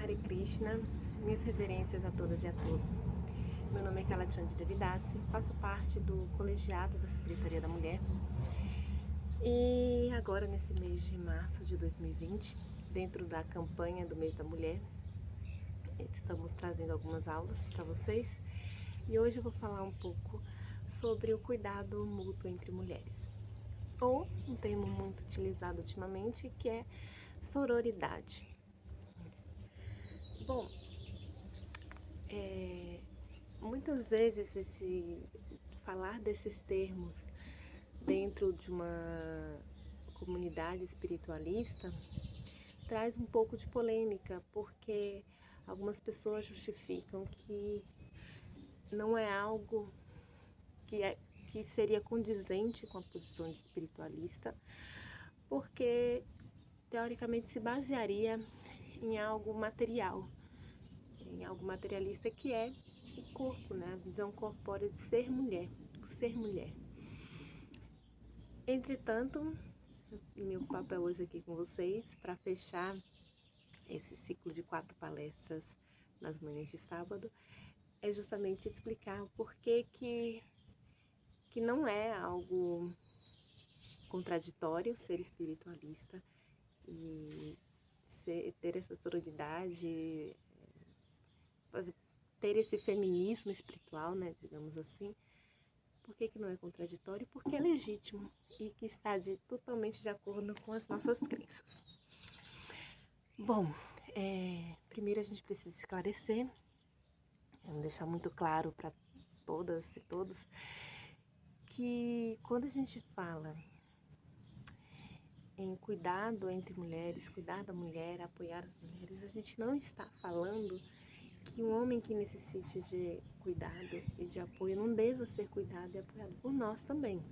Hare Krishna, minhas reverências a todas e a todos. Meu nome é Kalachandi Devidasi, faço parte do colegiado da Secretaria da Mulher e agora nesse mês de março de 2020, dentro da campanha do mês da mulher, estamos trazendo algumas aulas para vocês e hoje eu vou falar um pouco sobre o cuidado mútuo entre mulheres, ou um termo muito utilizado ultimamente que é sororidade. Bom, muitas vezes falar desses termos dentro de uma comunidade espiritualista traz um pouco de polêmica, porque algumas pessoas justificam que não é algo que seria condizente com a posição de espiritualista, porque teoricamente se basearia em algo material, em algo materialista que é o corpo, né? A visão corpórea de ser mulher, o ser mulher. Entretanto, meu papel hoje aqui com vocês, para fechar esse ciclo de 4 palestras nas manhãs de sábado, é justamente explicar o porquê que não é algo contraditório ser espiritualista e ter essa sororidade, ter esse feminismo espiritual, né, digamos assim. Por que não é contraditório? Porque é legítimo e que está totalmente de acordo com as nossas crenças. Bom, primeiro a gente precisa esclarecer, deixar muito claro para todas e todos, que quando a gente fala em cuidado entre mulheres, cuidar da mulher, apoiar as mulheres, a gente não está falando que um homem que necessite de cuidado e de apoio não deva ser cuidado e apoiado por nós também.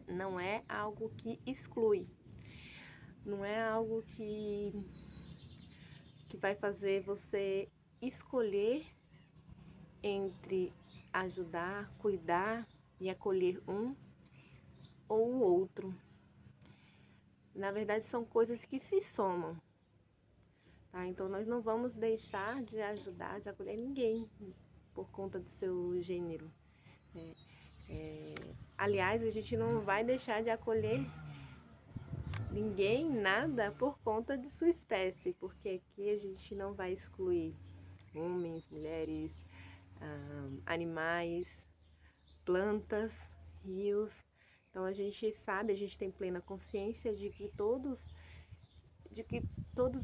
Não é algo que exclui, não é algo que vai fazer você escolher entre ajudar, cuidar e acolher um ou o outro. Na verdade, são coisas que se somam. Tá? Então, nós não vamos deixar de ajudar, de acolher ninguém por conta do seu gênero. Aliás, a gente não vai deixar de acolher ninguém, nada, por conta de sua espécie, porque aqui a gente não vai excluir homens, mulheres, animais, plantas, rios. Então a gente sabe, a gente tem plena consciência de que todos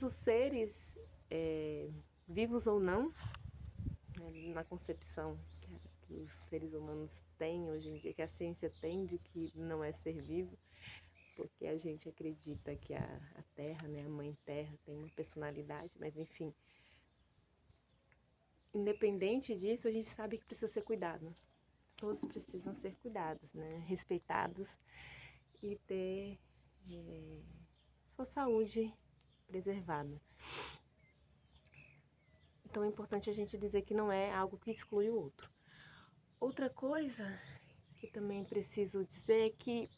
os seres, vivos ou não, né, na concepção que os seres humanos têm hoje em dia, que a ciência tem de que não é ser vivo, porque a gente acredita que a Terra, né, a Mãe Terra, tem uma personalidade, mas enfim, independente disso, a gente sabe que precisa ser cuidado. Todos precisam ser cuidados, né, respeitados e ter sua saúde preservada. Então é importante a gente dizer que não é algo que exclui o outro. Outra coisa que também preciso dizer é que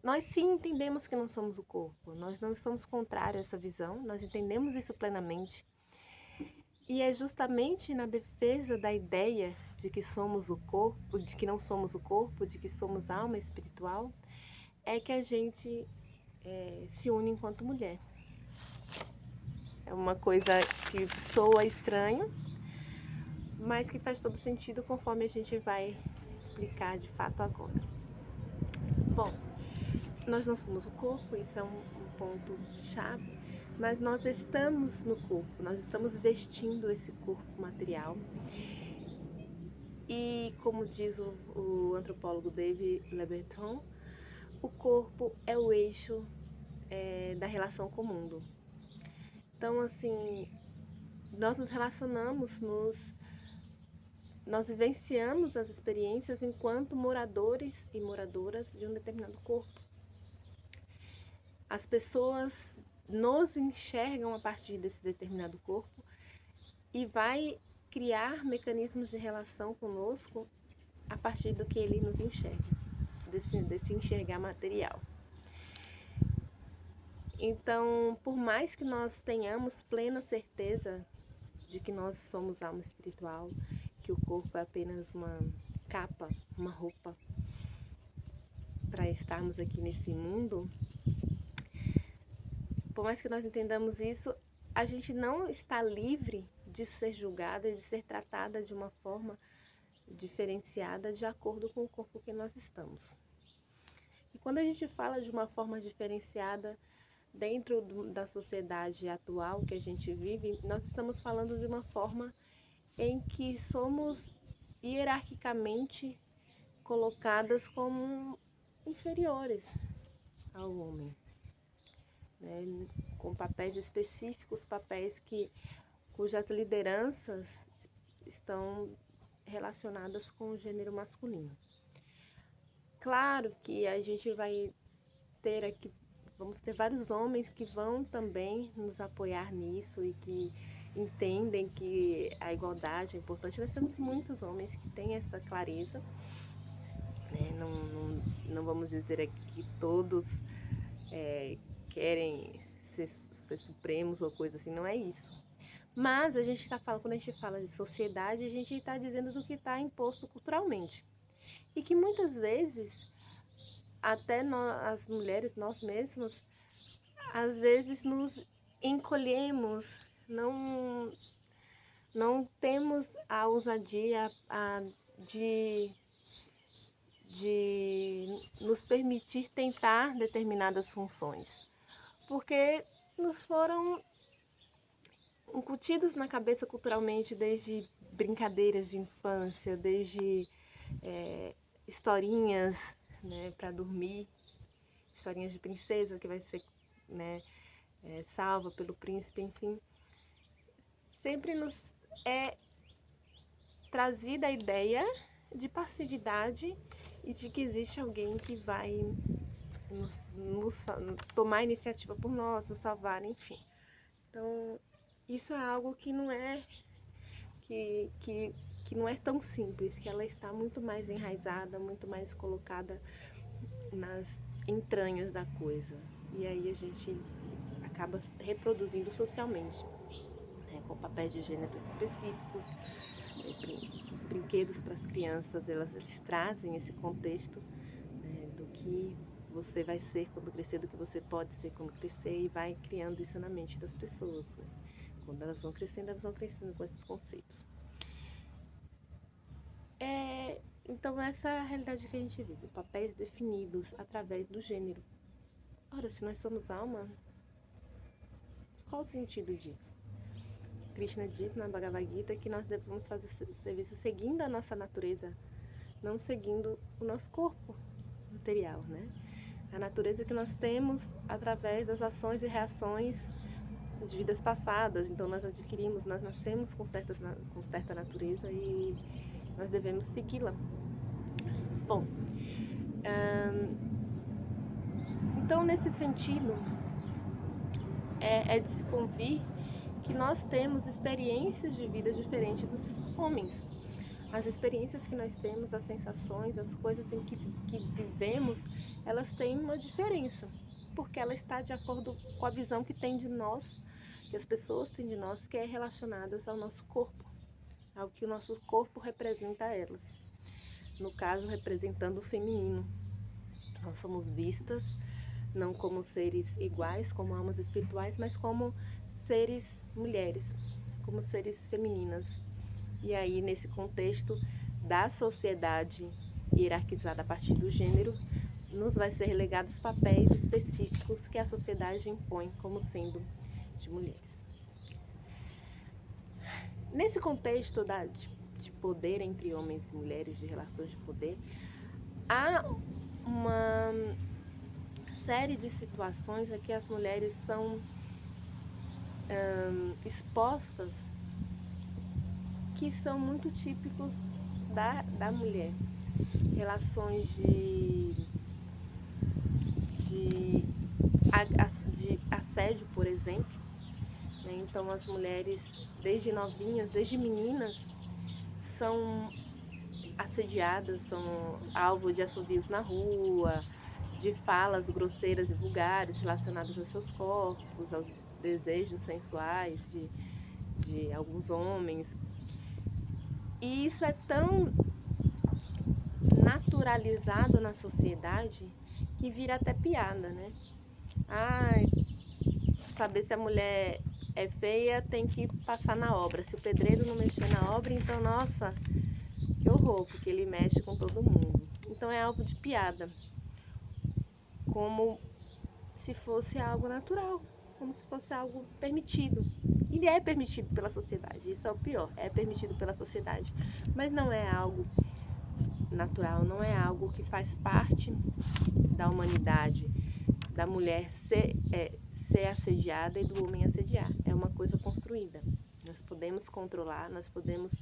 nós sim entendemos que não somos o corpo, nós não somos contrários a essa visão, nós entendemos isso plenamente. E é justamente na defesa da ideia de que somos o corpo, de que não somos o corpo, de que somos alma espiritual, é que a gente se une enquanto mulher. É uma coisa que soa estranho, mas que faz todo sentido conforme a gente vai explicar de fato agora. Bom, nós não somos o corpo, isso é um ponto chave, mas nós estamos no corpo, nós estamos vestindo esse corpo material. E como diz o antropólogo David Le Breton, o corpo é o eixo da relação com o mundo. Então, assim, nós nos relacionamos, nós vivenciamos as experiências enquanto moradores e moradoras de um determinado corpo. As pessoas nos enxergam a partir desse determinado corpo e vai criar mecanismos de relação conosco a partir do que ele nos enxerga, desse enxergar material. Então, por mais que nós tenhamos plena certeza de que nós somos alma espiritual, que o corpo é apenas uma capa, uma roupa para estarmos aqui nesse mundo, por mais que nós entendamos isso, a gente não está livre de ser julgada, de ser tratada de uma forma diferenciada de acordo com o corpo que nós estamos. E quando a gente fala de uma forma diferenciada dentro da sociedade atual que a gente vive, nós estamos falando de uma forma em que somos hierarquicamente colocadas como inferiores ao homem, né? Com papéis específicos, papéis cujas lideranças estão relacionadas com o gênero masculino. Claro que a gente vai ter aqui, vamos ter vários homens que vão também nos apoiar nisso e que entendem que a igualdade é importante. Nós temos muitos homens que têm essa clareza, né? Não vamos dizer aqui que todos querem ser supremos ou coisa assim, não é isso. Mas a gente está falando, quando a gente fala de sociedade, a gente está dizendo do que está imposto culturalmente. E que muitas vezes, até nós, as mulheres, nós mesmas, às vezes nos encolhemos, não temos a ousadia de nos permitir tentar determinadas funções, porque nos foram incutidos na cabeça culturalmente desde brincadeiras de infância, desde historinhas, né, para dormir, historinhas de princesa que vai ser, né, salva pelo príncipe, enfim. Sempre nos é trazida a ideia de passividade e de que existe alguém que vai nos tomar iniciativa por nós, nos salvar, enfim. Então, isso é algo que não é que não é tão simples, que ela está muito mais enraizada, muito mais colocada nas entranhas da coisa. E aí a gente acaba reproduzindo socialmente, né, com papéis de gênero específicos. Os brinquedos para as crianças, eles trazem esse contexto, né, do que você vai ser quando crescer, do que você pode ser quando crescer, e vai criando isso na mente das pessoas, né? Quando elas vão crescendo com esses conceitos. Então essa é a realidade que a gente vive, papéis definidos através do gênero. Ora, se nós somos alma, qual o sentido disso? Krishna diz na Bhagavad Gita que nós devemos fazer serviço seguindo a nossa natureza, não seguindo o nosso corpo material, né? A natureza que nós temos através das ações e reações de vidas passadas. Então nós nascemos com certa natureza e nós devemos segui-la. Bom, então nesse sentido é de se convir que nós temos experiências de vida diferentes dos homens. As experiências que nós temos, as sensações, as coisas em que vivemos, elas têm uma diferença, porque ela está de acordo com a visão que tem de nós, que as pessoas têm de nós, que é relacionadas ao nosso corpo, ao que o nosso corpo representa a elas. No caso, representando o feminino. Nós somos vistas não como seres iguais, como almas espirituais, mas como seres mulheres, como seres femininas. E aí, nesse contexto da sociedade hierarquizada a partir do gênero, nos vai ser relegados papéis específicos que a sociedade impõe como sendo de mulheres. Nesse contexto de poder entre homens e mulheres, de relações de poder, há uma série de situações em que as mulheres são expostas, que são muito típicos da mulher. Relações de assédio, por exemplo, né? Então as mulheres, desde novinhas, desde meninas, são assediadas, são alvo de assovios na rua, de falas grosseiras e vulgares relacionadas aos seus corpos, aos desejos sensuais de alguns homens. E isso é tão naturalizado na sociedade que vira até piada, né? Ai, saber se a mulher é feia tem que passar na obra. Se o pedreiro não mexer na obra, então, nossa, que horror, porque ele mexe com todo mundo. Então é alvo de piada, como se fosse algo natural, como se fosse algo permitido. E é permitido pela sociedade, isso é o pior, é permitido pela sociedade, mas não é algo natural, não é algo que faz parte da humanidade, da mulher ser assediada e do homem assediar. É uma coisa construída. Nós podemos controlar, nós podemos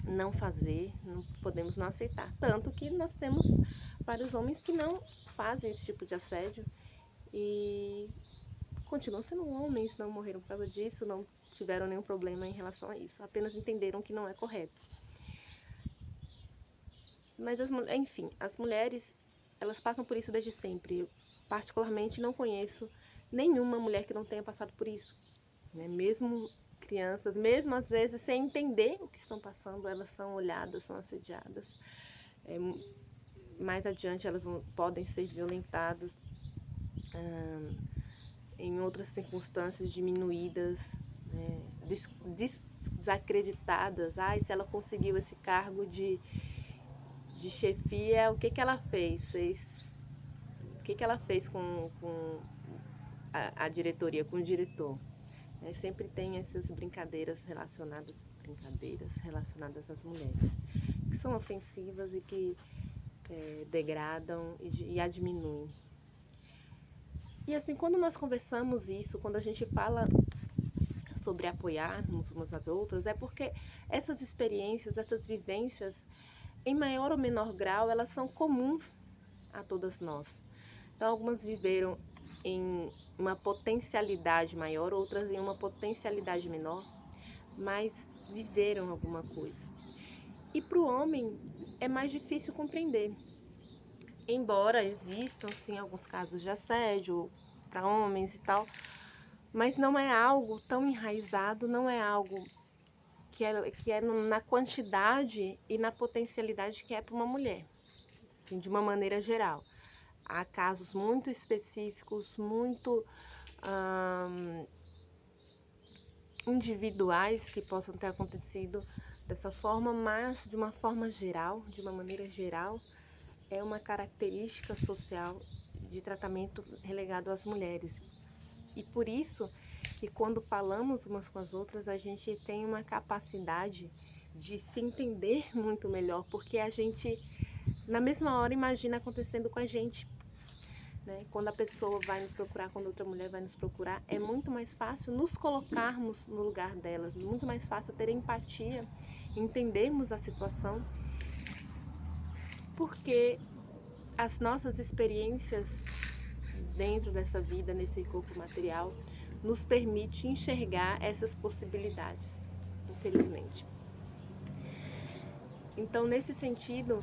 não fazer, não podemos não aceitar. Tanto que nós temos vários homens que não fazem esse tipo de assédio e continuam sendo homens, não morreram por causa disso, não tiveram nenhum problema em relação a isso, apenas entenderam que não é correto. Mas, enfim, as mulheres, elas passam por isso desde sempre. Eu, particularmente, não conheço nenhuma mulher que não tenha passado por isso, né? Mesmo crianças, mesmo às vezes sem entender o que estão passando, elas são olhadas, são assediadas. Mais adiante elas podem ser violentadas em outras circunstâncias diminuídas, né? Desacreditadas. Ai, se ela conseguiu esse cargo de chefia, o que ela fez? O que ela fez com a diretoria, com o diretor? Sempre tem essas brincadeiras relacionadas às mulheres, que são ofensivas e que degradam e a diminuem. E assim, quando nós conversamos isso, quando a gente fala sobre apoiarmos umas às outras, é porque essas experiências, essas vivências, em maior ou menor grau, elas são comuns a todas nós. Então, algumas viveram em uma potencialidade maior, outras em uma potencialidade menor, mas viveram alguma coisa. E para o homem é mais difícil compreender. Embora existam, sim, alguns casos de assédio para homens e tal, mas não é algo tão enraizado, não é algo que é na quantidade e na potencialidade que é para uma mulher, assim, de uma maneira geral. Há casos muito específicos, muito individuais que possam ter acontecido dessa forma, mas de uma forma geral, de uma maneira geral, é uma característica social de tratamento relegado às mulheres. E por isso que quando falamos umas com as outras, a gente tem uma capacidade de se entender muito melhor, porque a gente, na mesma hora, imagina acontecendo com a gente. Né? Quando a pessoa vai nos procurar, quando outra mulher vai nos procurar, é muito mais fácil nos colocarmos no lugar delas, muito mais fácil ter empatia, entendermos a situação, porque as nossas experiências dentro dessa vida, nesse corpo material, nos permite enxergar essas possibilidades, infelizmente. Então, nesse sentido,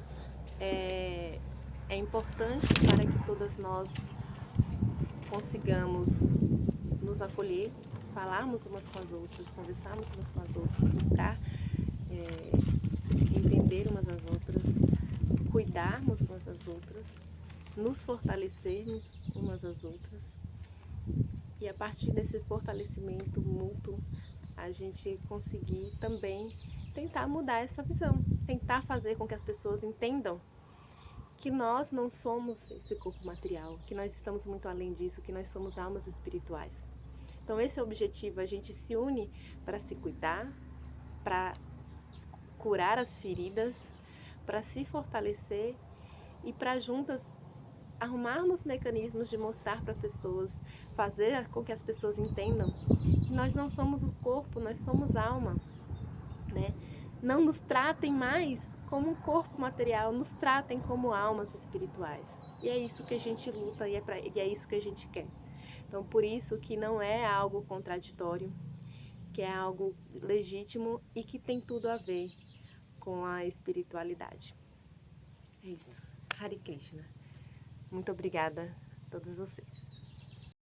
é importante para que todas nós consigamos nos acolher, falarmos umas com as outras, conversarmos umas com as outras, buscar entender umas às outras, cuidarmos umas das outras, nos fortalecermos umas às outras. E a partir desse fortalecimento mútuo, a gente conseguir também tentar mudar essa visão, tentar fazer com que as pessoas entendam que nós não somos esse corpo material, que nós estamos muito além disso, que nós somos almas espirituais. Então esse é o objetivo, a gente se une para se cuidar, para curar as feridas, para se fortalecer e para juntas arrumarmos mecanismos de mostrar para as pessoas, fazer com que as pessoas entendam que nós não somos o corpo, nós somos alma, né? Não nos tratem mais como um corpo material, nos tratem como almas espirituais. E é isso que a gente luta e é isso que a gente quer. Então, por isso que não é algo contraditório, que é algo legítimo e que tem tudo a ver com a espiritualidade. É isso. Hare Krishna. Muito obrigada a todos vocês.